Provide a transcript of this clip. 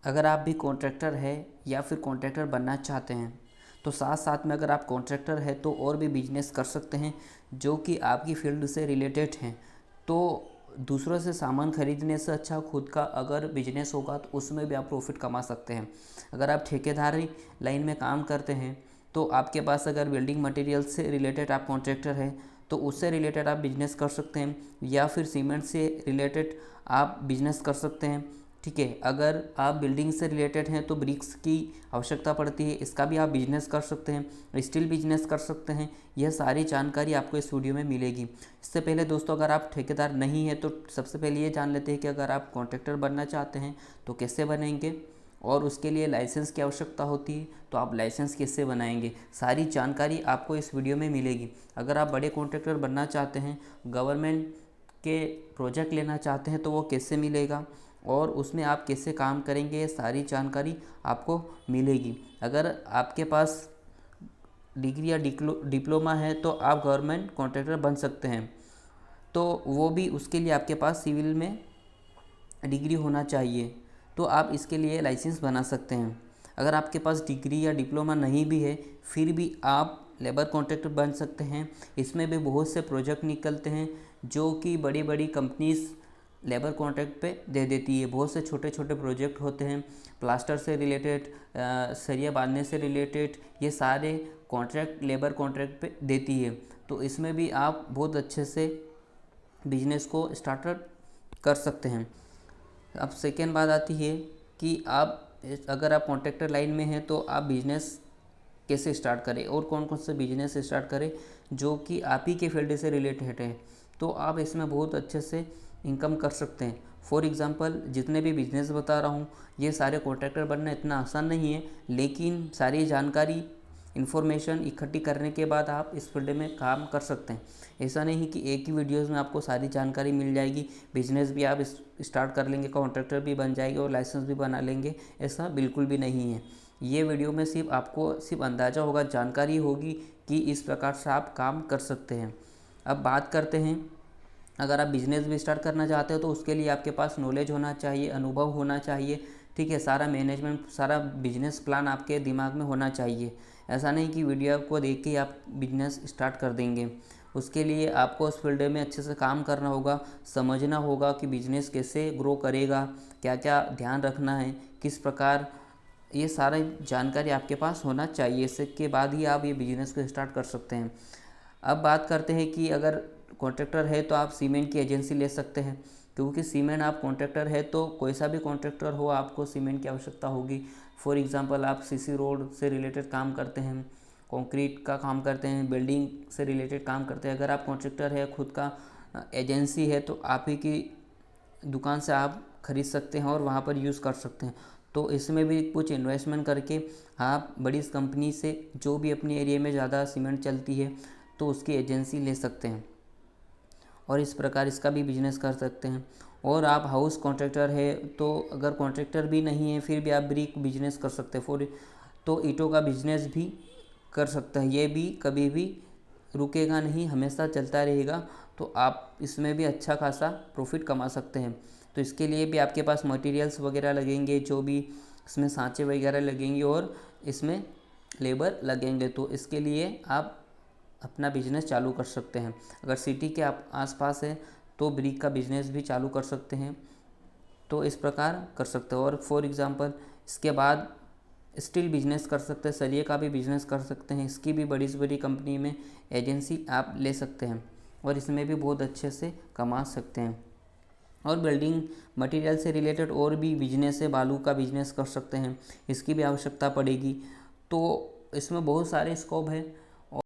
अगर आप भी कॉन्ट्रैक्टर है या फिर कॉन्ट्रैक्टर बनना चाहते हैं तो साथ साथ में अगर आप कॉन्ट्रैक्टर है तो और भी बिजनेस कर सकते हैं जो कि आपकी फील्ड से रिलेटेड हैं। तो दूसरों से सामान खरीदने से अच्छा खुद का अगर बिजनेस होगा तो उसमें भी आप प्रॉफिट कमा सकते हैं। अगर आप ठेकेदारी लाइन में काम करते हैं तो आपके पास अगर बिल्डिंग मटेरियल से रिलेटेड आप कॉन्ट्रैक्टर हैं तो उससे रिलेटेड आप बिजनेस कर सकते हैं, या फिर सीमेंट से रिलेटेड आप बिजनेस कर सकते हैं। ठीक है, अगर आप बिल्डिंग से रिलेटेड हैं तो ब्रिक्स की आवश्यकता पड़ती है, इसका भी आप बिजनेस कर सकते हैं, स्टील बिजनेस कर सकते हैं। यह सारी जानकारी आपको इस वीडियो में मिलेगी। इससे पहले दोस्तों, अगर आप ठेकेदार नहीं हैं तो सबसे पहले ये जान लेते हैं कि अगर आप कॉन्ट्रैक्टर बनना चाहते हैं तो कैसे बनेंगे, और उसके लिए लाइसेंस की आवश्यकता होती है तो आप लाइसेंस कैसे बनाएंगे। सारी जानकारी आपको इस वीडियो में मिलेगी। अगर आप बड़े कॉन्ट्रैक्टर बनना चाहते हैं, गवर्नमेंट के प्रोजेक्ट लेना चाहते हैं तो वो कैसे मिलेगा और उसमें आप कैसे काम करेंगे, ये सारी जानकारी आपको मिलेगी। अगर आपके पास डिग्री या डिप्लोमा है तो आप गवर्नमेंट कॉन्ट्रैक्टर बन सकते हैं, तो वो भी उसके लिए आपके पास सिविल में डिग्री होना चाहिए, तो आप इसके लिए लाइसेंस बना सकते हैं। अगर आपके पास डिग्री या डिप्लोमा नहीं भी है फिर भी आप लेबर कॉन्ट्रैक्टर बन सकते हैं। इसमें भी बहुत से प्रोजेक्ट निकलते हैं जो कि बड़ी बड़ी कंपनीज लेबर कॉन्ट्रैक्ट पे दे देती है। बहुत से छोटे छोटे प्रोजेक्ट होते हैं, प्लास्टर से रिलेटेड, सरिया बांधने से रिलेटेड, ये सारे कॉन्ट्रैक्ट लेबर कॉन्ट्रैक्ट पे देती है। तो इसमें भी आप बहुत अच्छे से बिजनेस को स्टार्ट कर सकते हैं। अब सेकेंड बात आती है कि आप अगर आप कॉन्ट्रैक्टर लाइन में हैं तो आप बिजनेस कैसे स्टार्ट करें और कौन कौन से बिजनेस स्टार्ट करें जो कि आप ही के फील्ड से रिलेटेड है, तो आप इसमें बहुत अच्छे से इनकम कर सकते हैं। फॉर एग्ज़ाम्पल, जितने भी बिजनेस बता रहा हूँ ये सारे कॉन्ट्रैक्टर बनना इतना आसान नहीं है, लेकिन सारी जानकारी इन्फॉर्मेशन इकट्ठी करने के बाद आप इस फील्ड में काम कर सकते हैं। ऐसा नहीं कि एक ही वीडियोस में आपको सारी जानकारी मिल जाएगी, बिजनेस भी आप स्टार्ट कर लेंगे, कॉन्ट्रैक्टर भी बन जाएंगे और लाइसेंस भी बना लेंगे, ऐसा बिल्कुल भी नहीं है। ये वीडियो में सिर्फ आपको सिर्फ अंदाज़ा होगा, जानकारी होगी कि इस प्रकार से आप काम कर सकते हैं। अब बात करते हैं, अगर आप बिजनेस भी स्टार्ट करना चाहते हो तो उसके लिए आपके पास नॉलेज होना चाहिए, अनुभव होना चाहिए। ठीक है, सारा मैनेजमेंट, सारा बिजनेस प्लान आपके दिमाग में होना चाहिए। ऐसा नहीं कि वीडियो को देख के आप बिजनेस स्टार्ट कर देंगे। उसके लिए आपको उस फील्ड में अच्छे से काम करना होगा, समझना होगा कि बिजनेस कैसे ग्रो करेगा, क्या क्या ध्यान रखना है, किस प्रकार, ये सारा जानकारी आपके पास होना चाहिए। इसके बाद ही आप ये बिजनेस को स्टार्ट कर सकते हैं। अब बात करते हैं कि अगर कॉन्ट्रैक्टर है तो आप सीमेंट की एजेंसी ले सकते हैं, क्योंकि सीमेंट आप कॉन्ट्रैक्टर है तो कोई सा भी कॉन्ट्रैक्टर हो आपको सीमेंट की आवश्यकता होगी। फॉर एग्जांपल, आप सीसी रोड से रिलेटेड काम करते हैं, कंक्रीट का काम करते हैं, बिल्डिंग से रिलेटेड काम करते हैं, अगर आप कॉन्ट्रैक्टर है, खुद का एजेंसी है तो आप ही की दुकान से आप खरीद सकते हैं और वहाँ पर यूज़ कर सकते हैं। तो इसमें भी कुछ इन्वेस्टमेंट करके आप बड़ी कंपनी से जो भी अपने एरिया में ज़्यादा सीमेंट चलती है तो उसकी एजेंसी ले सकते हैं और इस प्रकार इसका भी बिजनेस कर सकते हैं। और आप हाउस कॉन्ट्रैक्टर है तो अगर कॉन्ट्रैक्टर भी नहीं है फिर भी आप ब्रिक बिजनेस कर सकते हैं, तो ईंटों का बिजनेस भी कर सकते हैं। ये भी कभी भी रुकेगा नहीं, हमेशा चलता रहेगा, तो आप इसमें भी अच्छा खासा प्रॉफिट कमा सकते हैं। तो इसके लिए भी आपके पास मटेरियल्स वगैरह लगेंगे, जो भी इसमें सांचे वगैरह लगेंगे और इसमें लेबर लगेंगे, तो इसके लिए आप अपना बिजनेस चालू कर सकते हैं। अगर सिटी के आप आसपास है तो ब्रिक का बिजनेस भी चालू कर सकते हैं, तो इस प्रकार कर सकते हो। और फॉर एग्ज़ाम्पल इसके बाद स्टील बिजनेस कर सकते हैं, सरिये का भी बिजनेस कर सकते हैं, इसकी भी बड़ी से बड़ी कंपनी में एजेंसी आप ले सकते हैं और इसमें भी बहुत अच्छे से कमा सकते हैं। और बिल्डिंग मटेरियल से रिलेटेड और भी बिजनेस है, बालू का बिजनेस कर सकते हैं, इसकी भी आवश्यकता पड़ेगी। तो इसमें बहुत सारे स्कोप है,